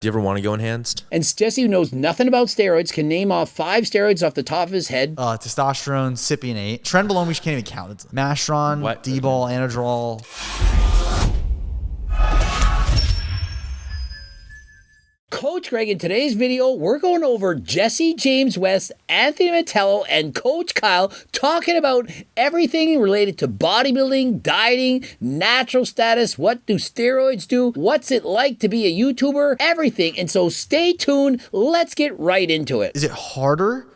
Do you ever want to go enhanced? And Jesse, who knows nothing about steroids, can name off 5 steroids off the top of his head. Testosterone, cypionate, trenbolone, which can't even count. It's Mastron, D-ball, Anadrol. Coach Greg, in today's video, we're going over Jesse James West, Anthony Mettello, and Coach Kyle talking about everything related to bodybuilding, dieting, natural status, what do steroids do, what's it like to be a YouTuber, everything. And so stay tuned. Let's get right into it. Is it harder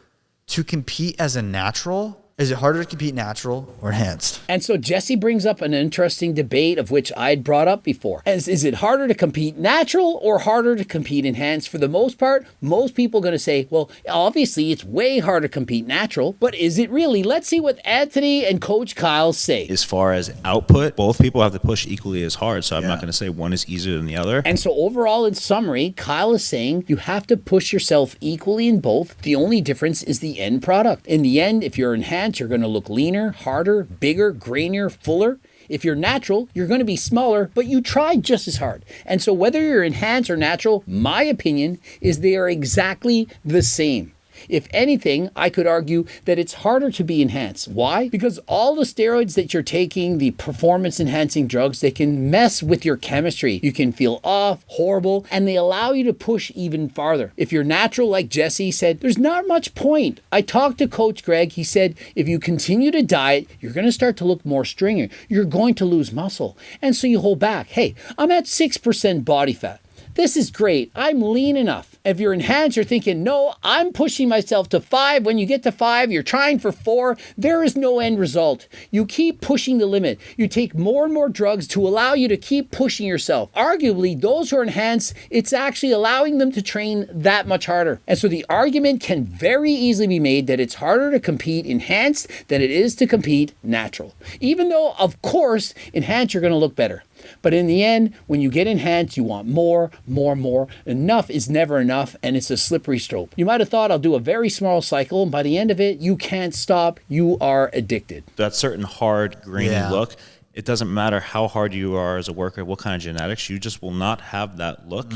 to compete as a natural? Is it harder to compete natural or enhanced? And so Jesse brings up an interesting debate of which I'd brought up before. Is it harder to compete natural or harder to compete enhanced? For the most part, most people are going to say, well, obviously it's way harder to compete natural, but is it really? Let's see what Anthony and Coach Kyle say. As far as output, both people have to push equally as hard, so I'm not going to say one is easier than the other. And so overall, in summary, Kyle is saying you have to push yourself equally in both. The only difference is the end product. In the end, if you're enhanced, you're going to look leaner, harder, bigger, grainier, fuller. If you're natural, you're going to be smaller, but you tried just as hard. And so whether you're enhanced or natural, my opinion is they are exactly the same. If anything, I could argue that it's harder to be enhanced. Why? Because all the steroids that you're taking, the performance-enhancing drugs, they can mess with your chemistry. You can feel off, horrible, and they allow you to push even farther. If you're natural, like Jesse said, there's not much point. I talked to Coach Greg. He said, if you continue to diet, you're going to start to look more stringy. You're going to lose muscle. And so you hold back. Hey, I'm at 6% body fat. This is great. I'm lean enough. If you're enhanced, you're thinking, no, I'm pushing myself to 5. When you get to 5, you're trying for 4. There is no end result. You keep pushing the limit. You take more and more drugs to allow you to keep pushing yourself. Arguably, those who are enhanced, it's actually allowing them to train that much harder. And so the argument can very easily be made that it's harder to compete enhanced than it is to compete natural. Even though, of course, enhanced, you're going to look better. But in the end, when you get enhanced, you want more, more, more. Enough is never enough, and it's a slippery slope. You might have thought, I'll do a very small cycle, and by the end of it, you can't stop. You are addicted. That certain hard, grainy look, it doesn't matter how hard you are as a worker, what kind of genetics, you just will not have that look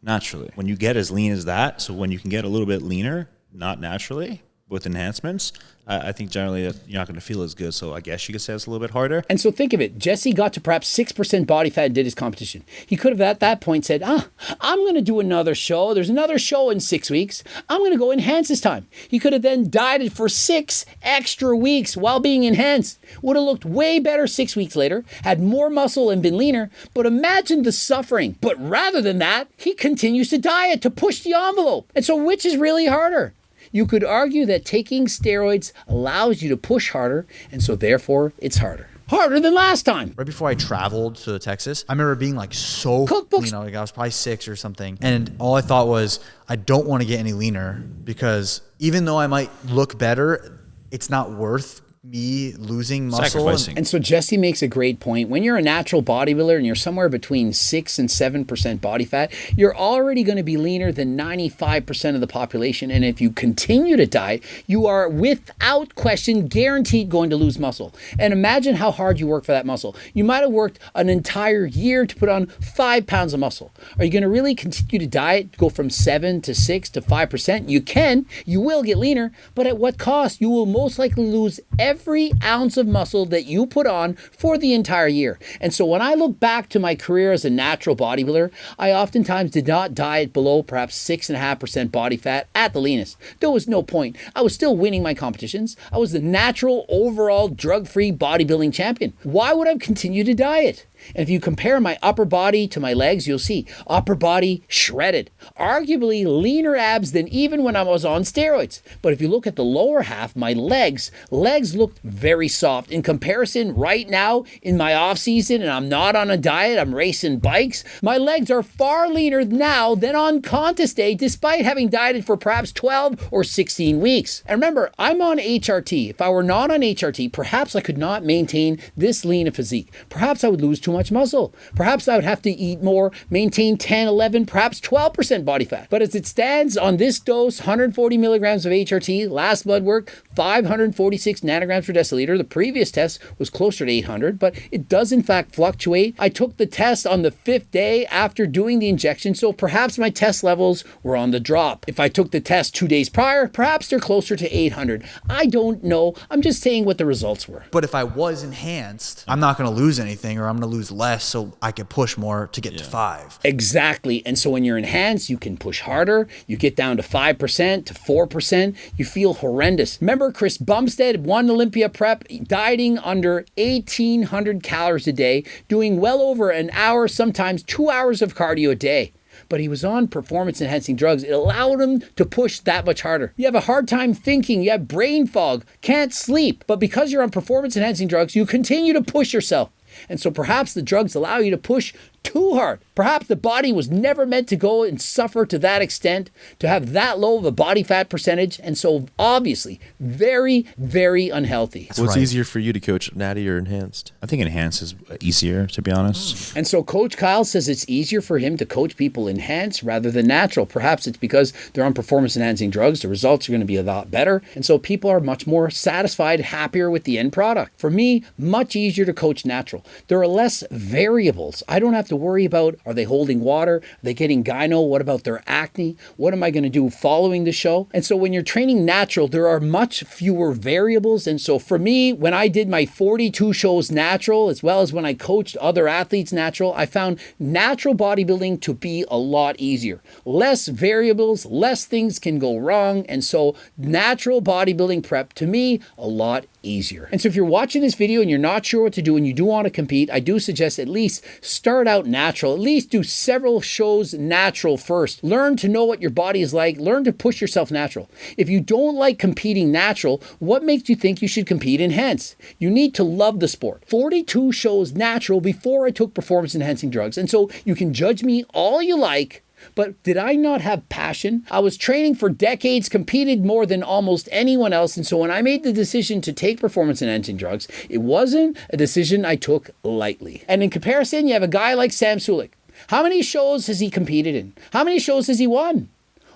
naturally. When you get as lean as that, so when you can get a little bit leaner, not naturally, with enhancements, I think generally that you're not going to feel as good. So I guess you could say it's a little bit harder. And so think of it. Jesse got to perhaps 6% body fat and did his competition. He could have at that point said, I'm going to do another show. There's another show in 6 weeks. I'm going to go enhance this time. He could have then dieted for 6 extra weeks while being enhanced. Would have looked way better 6 weeks later, had more muscle and been leaner. But imagine the suffering. But rather than that, he continues to diet to push the envelope. And so which is really harder? You could argue that taking steroids allows you to push harder, and so therefore it's harder. Harder than last time. Right before I traveled to Texas, I remember being like so, cookbooks. Like I was probably 6 or something. And all I thought was, I don't want to get any leaner because even though I might look better, it's not worth me losing muscle. And so Jesse makes a great point. When you're a natural bodybuilder and you're somewhere between 6 and 7% body fat, you're already going to be leaner than 95% of the population. And if you continue to diet, you are without question guaranteed going to lose muscle. And imagine how hard you work for that muscle. You might have worked an entire year to put on 5 pounds of muscle. Are you going to really continue to diet, go from 7 to 6 to 5%? You can, you will get leaner, but at what cost? You will most likely lose every ounce of muscle that you put on for the entire year. And so when I look back to my career as a natural bodybuilder, I oftentimes did not diet below perhaps 6.5% body fat at the leanest. There was no point. I was still winning my competitions. I was the natural overall drug-free bodybuilding champion. Why would I continue to diet? And if you compare my upper body to my legs, you'll see upper body shredded, arguably leaner abs than even when I was on steroids. But if you look at the lower half, my legs looked very soft. In comparison, right now in my off season, and I'm not on a diet, I'm racing bikes, my legs are far leaner now than on contest day, despite having dieted for perhaps 12 or 16 weeks. And remember, I'm on HRT. If I were not on HRT, perhaps I could not maintain this lean a physique. Perhaps I would lose too much muscle. Perhaps I would have to eat more, maintain 10, 11, perhaps 12% body fat. But as it stands on this dose, 140 milligrams of HRT, last blood work, 546 nanograms per deciliter. The previous test was closer to 800, but it does in fact fluctuate. I took the test on the 5th day after doing the injection, so perhaps my test levels were on the drop. If I took the test 2 days prior, perhaps they're closer to 800. I don't know. I'm just saying what the results were. But if I was enhanced, I'm not going to lose anything, or I'm going to lose less, so I could push more to get to 5. Exactly. And so when you're enhanced, you can push harder. You get down to 5%, to 4%. You feel horrendous. Remember Chris Bumstead won Olympia prep, dieting under 1,800 calories a day, doing well over an hour, sometimes 2 hours of cardio a day. But he was on performance-enhancing drugs. It allowed him to push that much harder. You have a hard time thinking, you have brain fog, can't sleep. But because you're on performance-enhancing drugs, you continue to push yourself. And so perhaps the drugs allow you to push too hard. Perhaps the body was never meant to go and suffer to that extent, to have that low of a body fat percentage, and so obviously very, very unhealthy. What's easier for you to coach, natty or enhanced? I think enhanced is easier, to be honest. And so Coach Kyle says it's easier for him to coach people enhanced rather than natural. Perhaps it's because they're on performance-enhancing drugs. The results are going to be a lot better. And so people are much more satisfied, happier with the end product. For me, much easier to coach natural. There are less variables. I don't have to worry about, are they holding water? Are they getting gyno? What about their acne? What am I going to do following the show? And so when you're training natural, there are much fewer variables. And so for me, when I did my 42 shows natural, as well as when I coached other athletes natural, I found natural bodybuilding to be a lot easier. Less variables, less things can go wrong. And so natural bodybuilding prep, to me, a lot easier. And so if you're watching this video and you're not sure what to do and you do want to compete, I do suggest at least start out natural. At least do several shows natural first. Learn to know what your body is like. Learn to push yourself natural. If you don't like competing natural, what makes you think you should compete enhanced? You need to love the sport. 42 shows natural before I took performance enhancing drugs. And so you can judge me all you like, but did I not have passion? I was training for decades, competed more than almost anyone else. And so when I made the decision to take performance-enhancing drugs, it wasn't a decision I took lightly. And in comparison, you have a guy like Sam Sulek. How many shows has he competed in? How many shows has he won?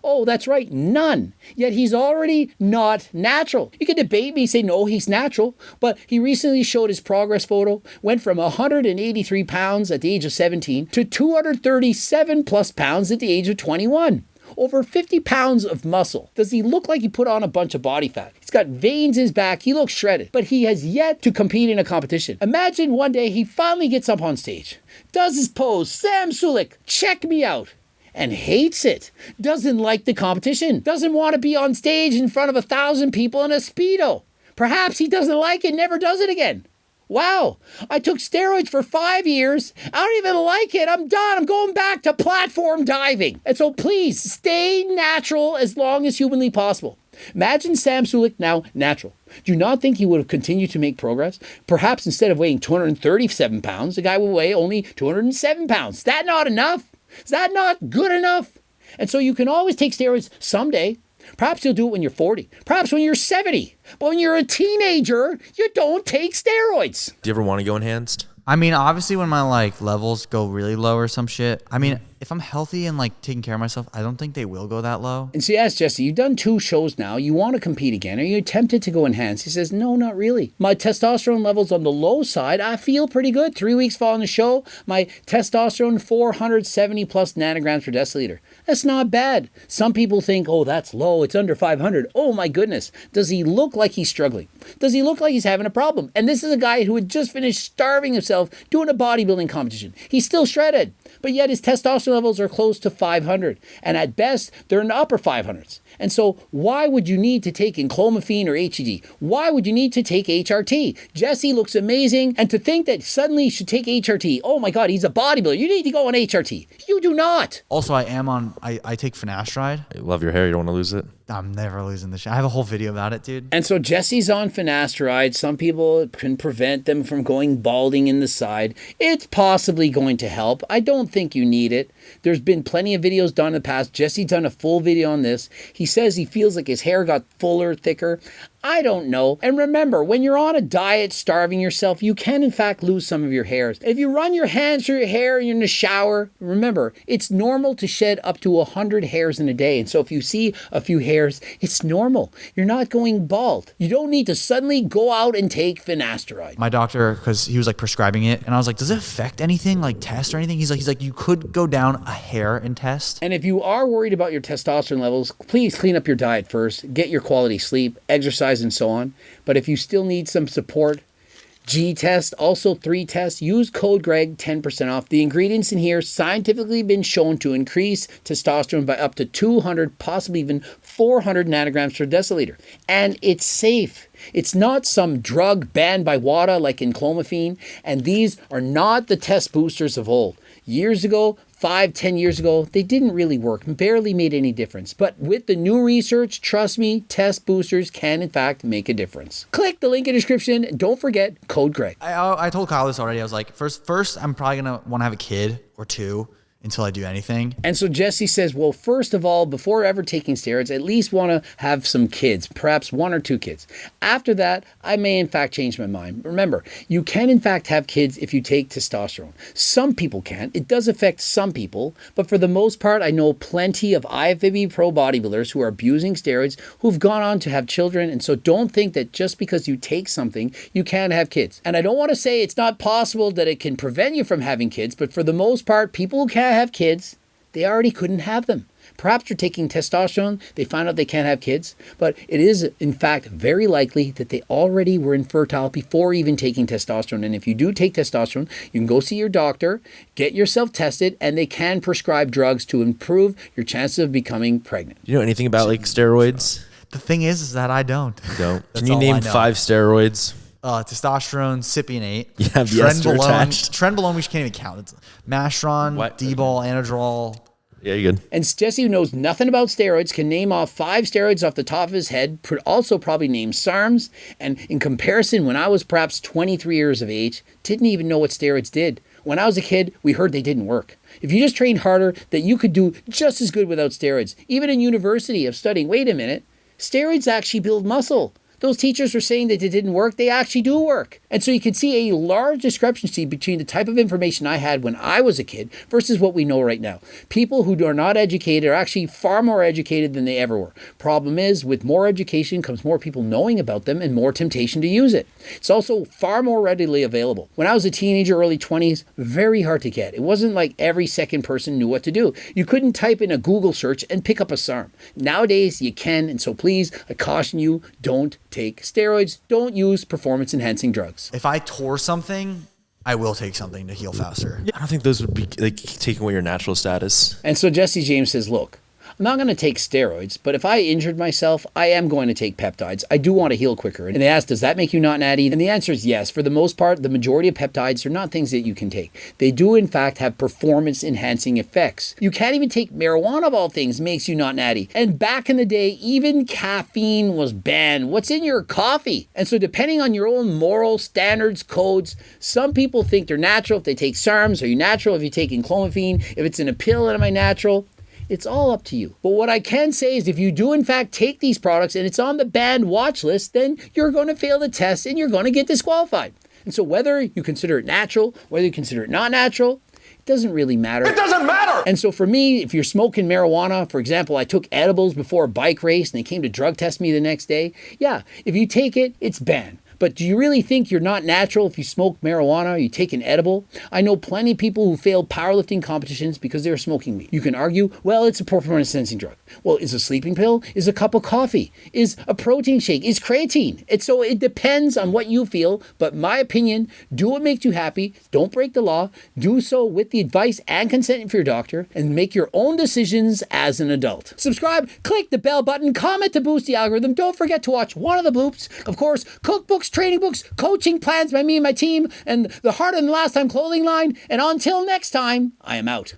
Oh, that's right, none. Yet he's already not natural. You can debate me, say, no, he's natural. But he recently showed his progress photo, went from 183 pounds at the age of 17 to 237 plus pounds at the age of 21. Over 50 pounds of muscle. Does he look like he put on a bunch of body fat? He's got veins in his back. He looks shredded. But he has yet to compete in a competition. Imagine one day he finally gets up on stage, does his pose, Sam Sulek, check me out, and hates it. Doesn't like the competition. Doesn't want to be on stage in front of 1,000 people in a Speedo. Perhaps he doesn't like it, never does it again. Wow, I took steroids for 5 years. I don't even like it. I'm done. I'm going back to platform diving. And so please stay natural as long as humanly possible. Imagine Sam Sulek now natural. Do you not think he would have continued to make progress? Perhaps instead of weighing 237 pounds, the guy will weigh only 207 pounds. Is that not enough? Is that not good enough? And so you can always take steroids someday. Perhaps you'll do it when you're 40. Perhaps when you're 70. But when you're a teenager, you don't take steroids. Do you ever want to go enhanced? I mean, obviously when my levels go really low or some shit, I mean, if I'm healthy and taking care of myself, I don't think they will go that low. And so yes, Jesse, you've done 2 shows now. You want to compete again. Are you tempted to go enhanced? He says, no, not really. My testosterone levels on the low side, I feel pretty good. 3 weeks following the show, my testosterone 470 plus nanograms per deciliter. That's not bad. Some people think, oh, that's low. It's under 500. Oh my goodness. Does he look like he's struggling? Does he look like he's having a problem? And this is a guy who had just finished starving himself doing a bodybuilding competition. He's still shredded, but yet his testosterone levels are close to 500. And at best, they're in the upper 500s. And so why would you need to take enclomiphene or HED? Why would you need to take HRT? Jesse looks amazing. And to think that suddenly you should take HRT, oh my God, he's a bodybuilder. You need to go on HRT. You do not. Also, I take Finasteride. You love your hair. You don't want to lose it? I'm never losing this shit. I have a whole video about it, dude. And so Jesse's on Finasteride. Some people can prevent them from going balding in the side. It's possibly going to help. I don't think you need it. There's been plenty of videos done in the past. Jesse's done a full video on this. He says he feels like his hair got fuller, thicker. I don't know. And remember, when you're on a diet starving yourself, you can in fact lose some of your hairs. If you run your hands through your hair and you're in the shower, remember, it's normal to shed up to 100 hairs in a day. And so if you see a few hairs, it's normal. You're not going bald. You don't need to suddenly go out and take Finasteride. My doctor, because he was like prescribing it, and I was like, does it affect anything, like test or anything? He's like, you could go down a hair and test. And if you are worried about your testosterone levels, please clean up your diet first, get your quality sleep, exercise, and so on. But if you still need some support, G-test, also 3-test, use code GREG, 10% off. The ingredients in here scientifically been shown to increase testosterone by up to 200, possibly even 400 nanograms per deciliter. And it's safe. It's not some drug banned by WADA like in clomiphene. And these are not the test boosters of old. Years ago, 5-10 years ago, they didn't really work, barely made any difference. But with the new research, trust me, test boosters can in fact make a difference. Click the link in the description. Don't forget code GREG. I told Kyle this already. I was like, first, I'm probably gonna want to have a kid or two until I do anything. And so Jesse says, well, first of all, before ever taking steroids, at least want to have some kids, perhaps 1 or 2 kids. After that, I may in fact change my mind. Remember, you can in fact have kids if you take testosterone. Some people can. It does affect some people, but for the most part, I know plenty of IFBB pro bodybuilders who are abusing steroids who've gone on to have children. And so don't think that just because you take something, you can't have kids. And I don't want to say it's not possible that it can prevent you from having kids, but for the most part, people who can't have kids, they already couldn't have them. Perhaps you're taking testosterone, they find out they can't have kids, but it is in fact very likely that they already were infertile before even taking testosterone. And if you do take testosterone, you can go see your doctor, get yourself tested, and they can prescribe drugs to improve your chances of becoming pregnant. Do you know anything about like steroids? The thing is that I don't. Don't. That's Can you all I name know. 5 steroids? Testosterone, cypionate. You have the ester attached. Trenbolone, we can't even count. It's Mastron, What? D-ball, Anadrol. Yeah, you're good. And Jesse, who knows nothing about steroids, can name off 5 steroids off the top of his head, also probably name SARMs. And in comparison, when I was perhaps 23 years of age, didn't even know what steroids did. When I was a kid, we heard they didn't work. If you just trained harder, that you could do just as good without steroids. Even in university of studying, wait a minute, steroids actually build muscle. Those teachers were saying that it didn't work. They actually do work. And so you can see a large discrepancy between the type of information I had when I was a kid versus what we know right now. People who are not educated are actually far more educated than they ever were. Problem is, with more education comes more people knowing about them and more temptation to use it. It's also far more readily available. When I was a teenager, early 20s, very hard to get. It wasn't like every second person knew what to do. You couldn't type in a Google search and pick up a SARM. Nowadays, you can, and so please, I caution you, don't take steroids, don't use performance-enhancing drugs. If I tore something, I will take something to heal faster. I don't think those would be like taking away your natural status. And so Jesse James says, look, I'm not going to take steroids, but if I injured myself, I am going to take peptides. I do want to heal quicker. And they ask, does that make you not natty? And the answer is yes. For the most part, the majority of peptides are not things that you can take. They do, in fact, have performance-enhancing effects. You can't even take marijuana, of all things, makes you not natty. And back in the day, even caffeine was banned. What's in your coffee? And so depending on your own moral standards, codes, some people think they're natural if they take SARMs. Are you natural if you're taking clomiphene? If it's in a pill, am I natural? It's all up to you. But what I can say is if you do in fact take these products and it's on the banned watch list, then you're going to fail the test and you're going to get disqualified. And so whether you consider it natural, whether you consider it not natural, it doesn't really matter. It doesn't matter! And so for me, if you're smoking marijuana, for example, I took edibles before a bike race and they came to drug test me the next day. Yeah, if you take it, it's banned. But do you really think you're not natural if you smoke marijuana or you take an edible? I know plenty of people who failed powerlifting competitions because they were smoking weed. You can argue, well, it's a performance-enhancing drug. Well, is a sleeping pill? Is a cup of coffee? Is a protein shake? Is creatine? So it depends on what you feel, but my opinion, do what makes you happy. Don't break the law. Do so with the advice and consent for your doctor and make your own decisions as an adult. Subscribe, click the bell button, comment to boost the algorithm. Don't forget to watch one of the bloops. Of course, cookbooks, training books, coaching plans by me and my team, and the Harder Than Last Time clothing line. And until next time, I am out.